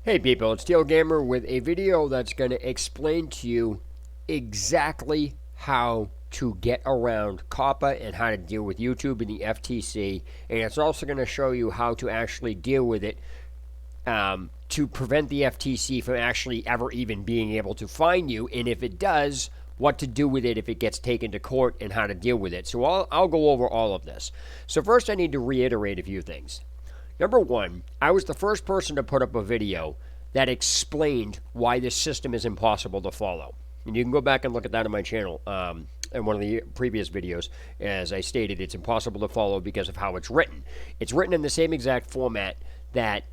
Hey people, it's Steel Gamer with a video that's going to explain to you exactly how to get around coppa and how to deal with YouTube and the FTC, and it's also going to show you how to actually deal with it to prevent the FTC from actually ever even being able to fine you, and if it does, what to do with it if it gets taken to court and how to deal with it. So I'll go over all of this. So first I need to reiterate a few things. Number one, I was the first person to put up a video that explained why this system is impossible to follow. And you can go back and look at that on my channel in one of the previous videos. As I stated, it's impossible to follow because of how it's written. It's written in the same exact format that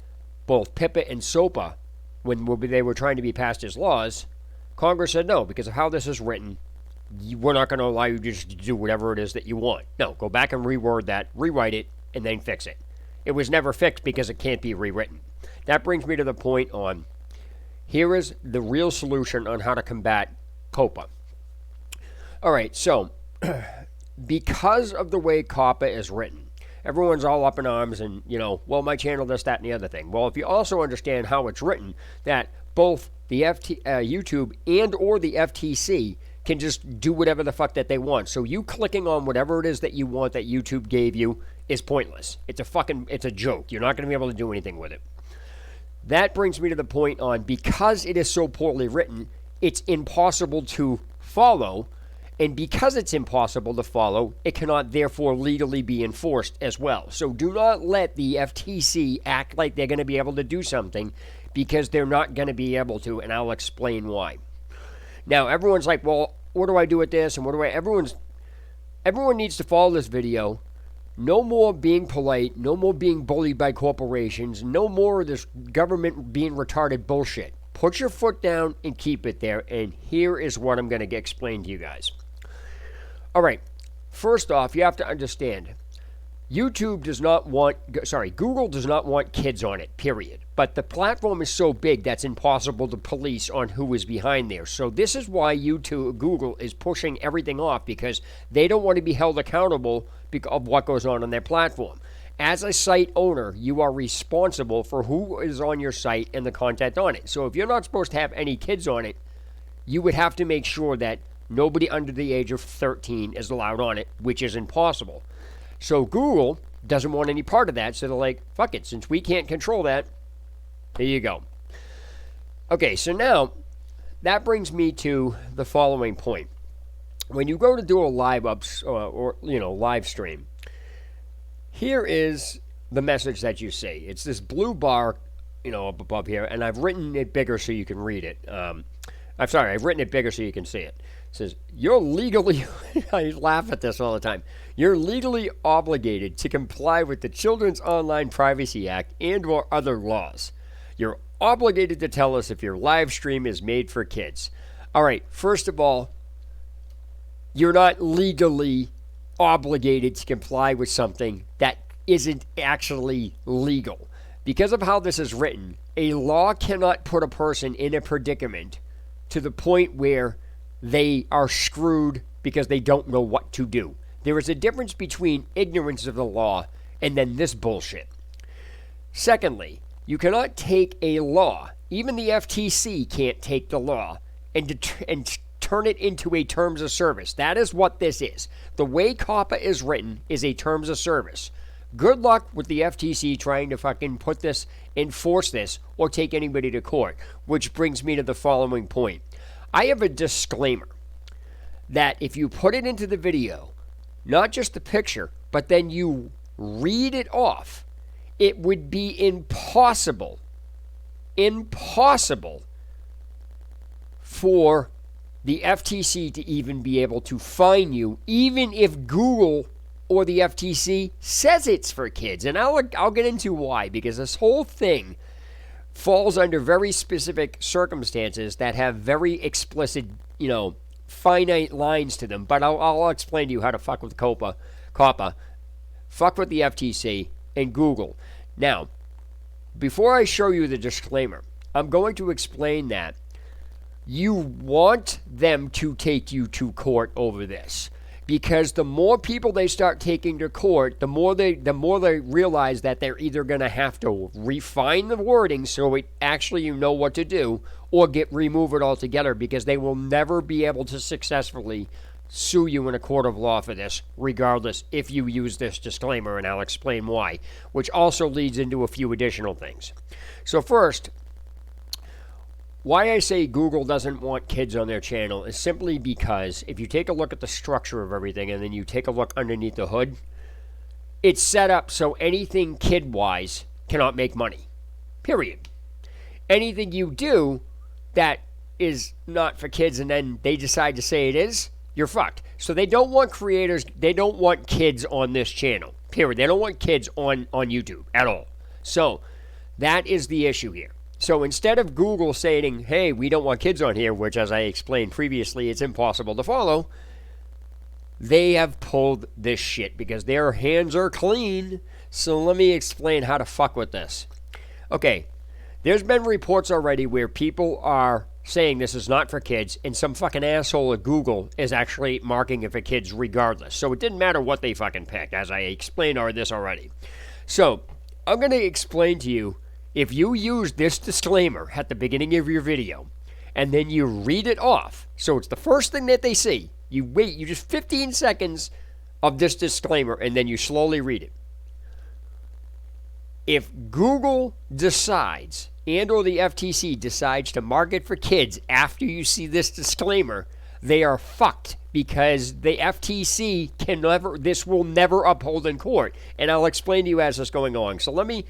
both PIPA and SOPA, when they were trying to be passed as laws, Congress said no, because of how this is written, we're not going to allow you just to do whatever it is that you want. No, go back and reword that, rewrite it, and then fix it. It was never fixed because it can't be rewritten. That brings me to the point on, here is the real solution on how to combat coppa. All right, so because of the way coppa is written, everyone's all up in arms and, well, my channel, this, that, and the other thing. Well, if you also understand how it's written, that both the YouTube and or the FTC can just do whatever the fuck that they want. So you clicking on whatever it is that you want that YouTube gave you is pointless. It's a joke. You're not going to be able to do anything with it. That brings me to the point on, because it is so poorly written, it's impossible to follow, and because it's impossible to follow, it cannot therefore legally be enforced as well. So do not let the FTC act like they're going to be able to do something, because they're not going to be able to, and I'll explain why. Now, everyone's like, well, what do I do with this, and what do I... Everyone needs to follow this video. No more being polite, no more being bullied by corporations, no more of this government being retarded bullshit. Put your foot down and keep it there, and here is what I'm going to explain to you guys. All right, first off, you have to understand, Google does not want kids on it, period. But the platform is so big that's impossible to police on who is behind there. So this is why Google is pushing everything off, because they don't want to be held accountable of what goes on their platform. As a site owner, you are responsible for who is on your site and the content on it. So if you're not supposed to have any kids on it, you would have to make sure that nobody under the age of 13 is allowed on it, which is impossible. So Google doesn't want any part of that, so they're like, fuck it, since we can't control that, there you go. Okay, so now that brings me to the following point. When you go to do a live live stream, here is the message that you say. It's this blue bar, up above here, and I've written it bigger so you can read it. I've written it bigger so you can see it. It says, you're legally, I laugh at this all the time, you're legally obligated to comply with the Children's Online Privacy Act and or other laws. You're obligated to tell us if your live stream is made for kids. All right, first of all, you're not legally obligated to comply with something that isn't actually legal. Because of how this is written, a law cannot put a person in a predicament to the point where they are screwed because they don't know what to do. There is a difference between ignorance of the law and then this bullshit. Secondly, you cannot take a law, even the FTC can't take the law, and turn it into a terms of service. That is what this is. The way coppa is written is a terms of service. Good luck with the FTC trying to fucking enforce this, or take anybody to court. Which brings me to the following point. I have a disclaimer that if you put it into the video, not just the picture, but then you read it off, it would be impossible for the FTC to even be able to fine you, even if Google or the FTC says it's for kids. And I'll get into why, because this whole thing falls under very specific circumstances that have very explicit, finite lines to them. But I'll explain to you how to fuck with coppa, fuck with the FTC, and Google. Now, before I show you the disclaimer, I'm going to explain that you want them to take you to court over this. because the more people they start taking to court, the more they realize that they're either going to have to refine the wording so it actually you know what to do, or remove it altogether, because they will never be able to successfully sue you in a court of law for this, regardless if you use this disclaimer, and I'll explain why, which also leads into a few additional things. So first, why I say Google doesn't want kids on their channel is simply because if you take a look at the structure of everything and then you take a look underneath the hood, it's set up so anything kid-wise cannot make money. Period. Anything you do that is not for kids and then they decide to say it is, you're fucked. So they don't want creators, they don't want kids on this channel. Period. They don't want kids on YouTube at all. So that is the issue here. So instead of Google saying, hey, we don't want kids on here, which as I explained previously, it's impossible to follow, they have pulled this shit because their hands are clean. So let me explain how to fuck with this. Okay, there's been reports already where people are saying this is not for kids, and some fucking asshole at Google is actually marking it for kids regardless. So it didn't matter what they fucking picked, as I explained this already. So I'm going to explain to you, if you use this disclaimer at the beginning of your video, and then you read it off, so it's the first thing that they see, you just 15 seconds of this disclaimer, and then you slowly read it. If Google decides, and or the FTC decides to market for kids after you see this disclaimer, they are fucked, because the FTC this will never uphold in court. And I'll explain to you as this going on. So let me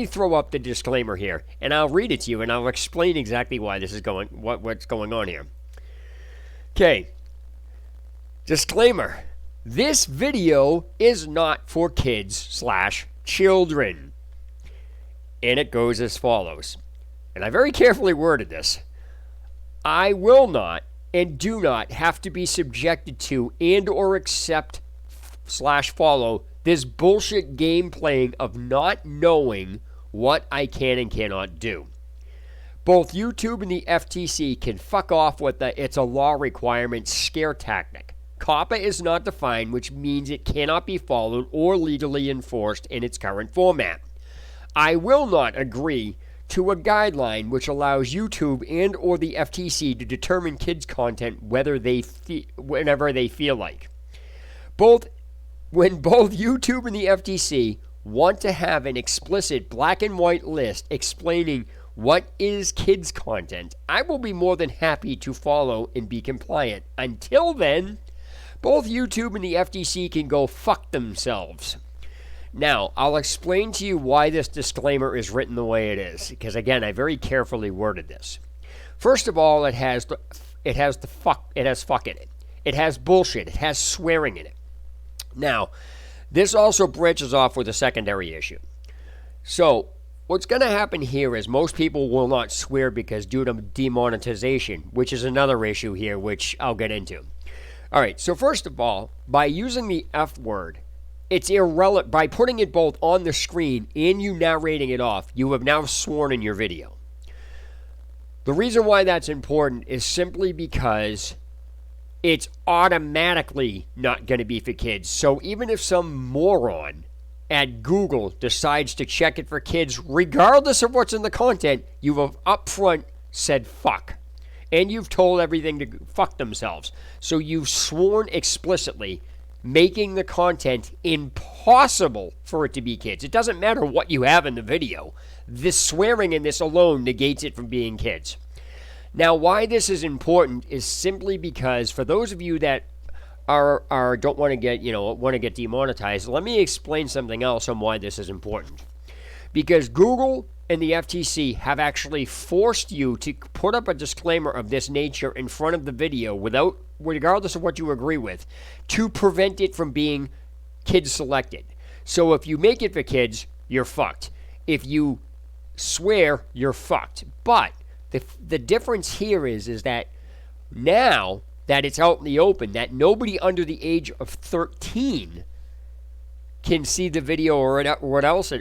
throw up the disclaimer here, and I'll read it to you, and I'll explain exactly why this is what's going on here. Okay. Disclaimer. This video is not for kids/children. And it goes as follows. And I very carefully worded this. I will not and do not have to be subjected to and or accept/follow this bullshit game playing of not knowing what I can and cannot do. Both YouTube and the FTC can fuck off with the it's a law requirement scare tactic. COPPA is not defined, which means it cannot be followed or legally enforced in its current format. I will not agree to a guideline which allows YouTube and or the FTC to determine kids' content whenever they feel like. When both YouTube and the FTC want to have an explicit black and white list explaining what is kids' content, I will be more than happy to follow and be compliant. Until then, both YouTube and the FTC can go fuck themselves. Now, I'll explain to you why this disclaimer is written the way it is, because again, I very carefully worded this. First of all, it has fuck in it. It has bullshit. It has swearing in it. Now, this also branches off with a secondary issue. So, what's going to happen here is most people will not swear because due to demonetization, which is another issue here, which I'll get into. All right, so first of all, by using the F word, it's irrelevant. By putting it both on the screen and you narrating it off, you have now sworn in your video. The reason why that's important is simply because it's automatically not going to be for kids. So even if some moron at Google decides to check it for kids, regardless of what's in the content, you have upfront said fuck. And you've told everything to fuck themselves. So you've sworn explicitly, making the content impossible for it to be kids. It doesn't matter what you have in the video. This swearing in this alone negates it from being kids. Now, why this is important is simply because for those of you that don't want to get demonetized, let me explain something else on why this is important. Because Google and the FTC have actually forced you to put up a disclaimer of this nature in front of the video regardless of what you agree with, to prevent it from being kids selected. So if you make it for kids, you're fucked. If you swear, you're fucked. But the difference here is that now that it's out in the open, that nobody under the age of 13 can see the video or what else,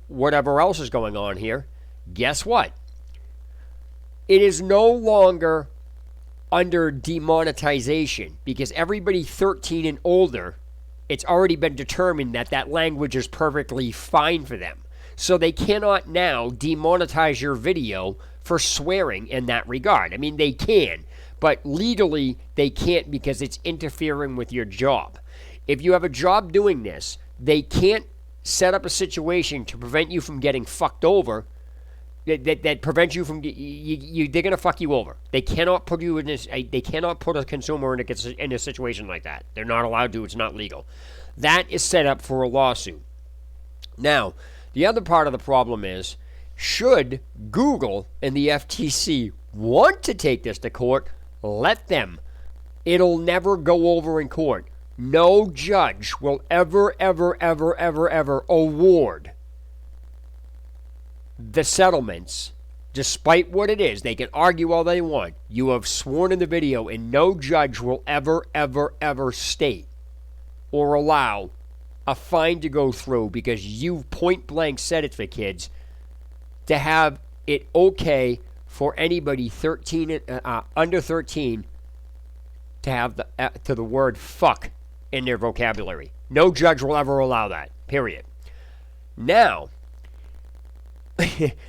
whatever else is going on here. Guess what? It is no longer under demonetization because everybody 13 and older, it's already been determined that that language is perfectly fine for them. So they cannot now demonetize your video for swearing in that regard. I mean, they can, but legally they can't because it's interfering with your job. If you have a job doing this, they can't set up a situation to prevent you from getting fucked over that prevents you from they're gonna fuck you over. They cannot put you in this. They cannot put a consumer in a situation like that. They're not allowed to. It's not legal. That is set up for a lawsuit. Now, the other part of the problem is, should Google and the FTC want to take this to court, let them. It'll never go over in court. No judge will ever award the settlements, despite what it is. They can argue all they want. You have sworn in the video, and no judge will ever state or allow a fine to go through because you point blank said it for kids to have it okay for anybody 13 under 13 to have the word fuck in their vocabulary. No judge will ever allow that. Period. Now,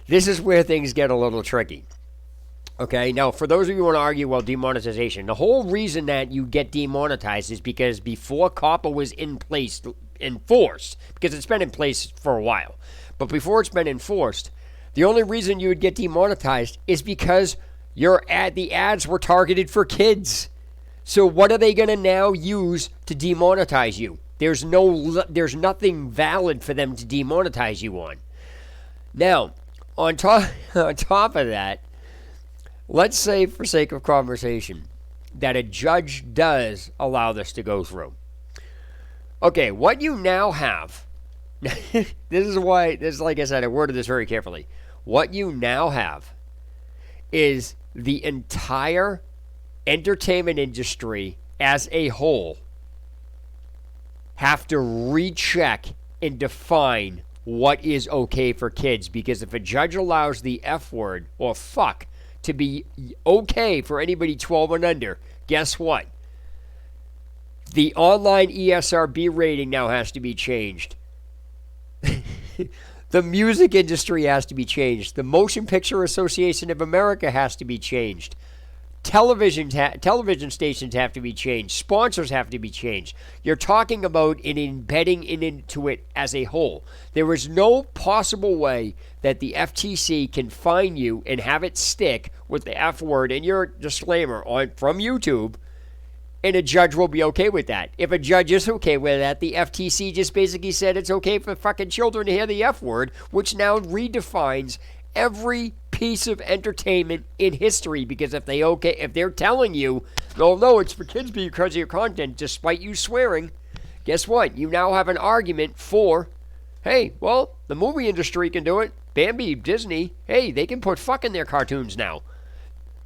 this is where things get a little tricky. Okay, now for those of you who want to argue, well, demonetization, the whole reason that you get demonetized is because before coppa was enforced, because it's been in place for a while, but before it's been enforced, the only reason you would get demonetized is because the ads were targeted for kids. So what are they going to now use to demonetize you? There's nothing valid for them to demonetize you on. Now, on top of that, let's say, for sake of conversation, that a judge does allow this to go through. Okay, what you now have, this is like I said, I worded this very carefully. What you now have is the entire entertainment industry as a whole have to recheck and define what is okay for kids, because if a judge allows the F word or fuck to be okay for anybody 12 and under, guess what? The online ESRB rating now has to be changed. The music industry has to be changed. The Motion Picture Association of America has to be changed. Television stations have to be changed. Sponsors have to be changed. You're talking about embedding into it as a whole. There is no possible way that the FTC can fine you and have it stick with the F word in your disclaimer from YouTube, and a judge will be okay with that. If a judge is okay with that, the FTC just basically said it's okay for fucking children to hear the F word, which now redefines every piece of entertainment in history, because if they're telling you, no, it's for kids because of your content, despite you swearing, guess what? You now have an argument for, hey, well, the movie industry can do it. Bambi, Disney, hey, they can put fuck in their cartoons now.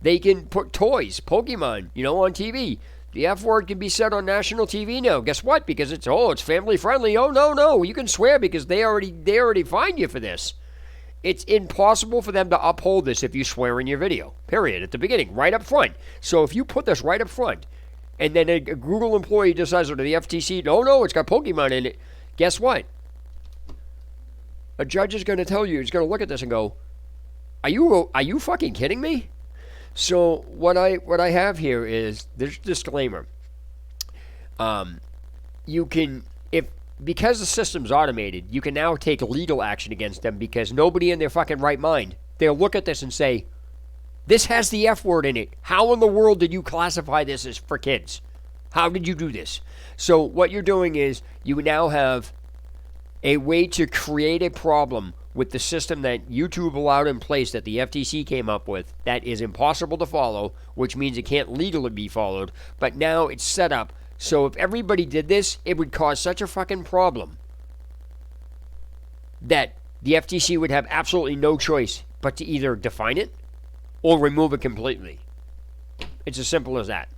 They can put toys, Pokemon, on TV. The F word can be said on national TV now. Guess what? Because it's family friendly. Oh, no, you can swear because they already fined you for this. It's impossible for them to uphold this if you swear in your video, period, at the beginning, right up front. So if you put this right up front, and then a Google employee decides, or the FTC, no, it's got Pokemon in it, guess what? A judge is going to tell you, he's going to look at this and go, are you fucking kidding me? So what I have here is this disclaimer. Because the system's automated, you can now take legal action against them, because nobody in their fucking right mind, they'll look at this and say, this has the F word in it. How in the world did you classify this as for kids? How did you do this? So what you're doing is you now have a way to create a problem with the system that YouTube allowed in place, that the FTC came up with, that is impossible to follow, which means it can't legally be followed, but now it's set up. So if everybody did this, it would cause such a fucking problem that the FTC would have absolutely no choice but to either define it or remove it completely. It's as simple as that.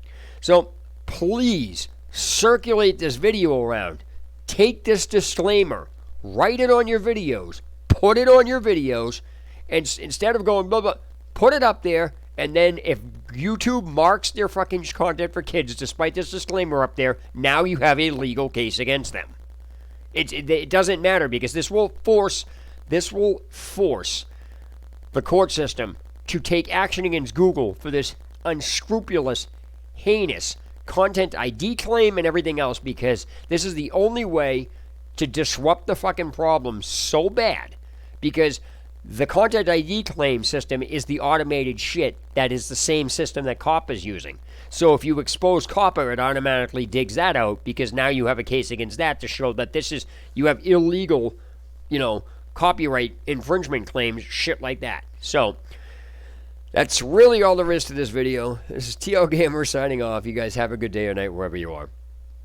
So please circulate this video around. Take this disclaimer, write it on your videos, put it on your videos, and instead of going blah blah, put it up there And then if YouTube marks their fucking content for kids, despite this disclaimer up there, now you have a legal case against them. It doesn't matter, because this will force the court system to take action against Google for this unscrupulous, heinous content ID claim and everything else, because this is the only way to disrupt the fucking problem so bad, because the content ID claim system is the automated shit that is the same system that coppa is using. So if you expose coppa, it automatically digs that out, because now you have a case against that to show that you have illegal, copyright infringement claims, shit like that. So that's really all there is to this video. This is TL Gamer signing off. You guys have a good day or night wherever you are.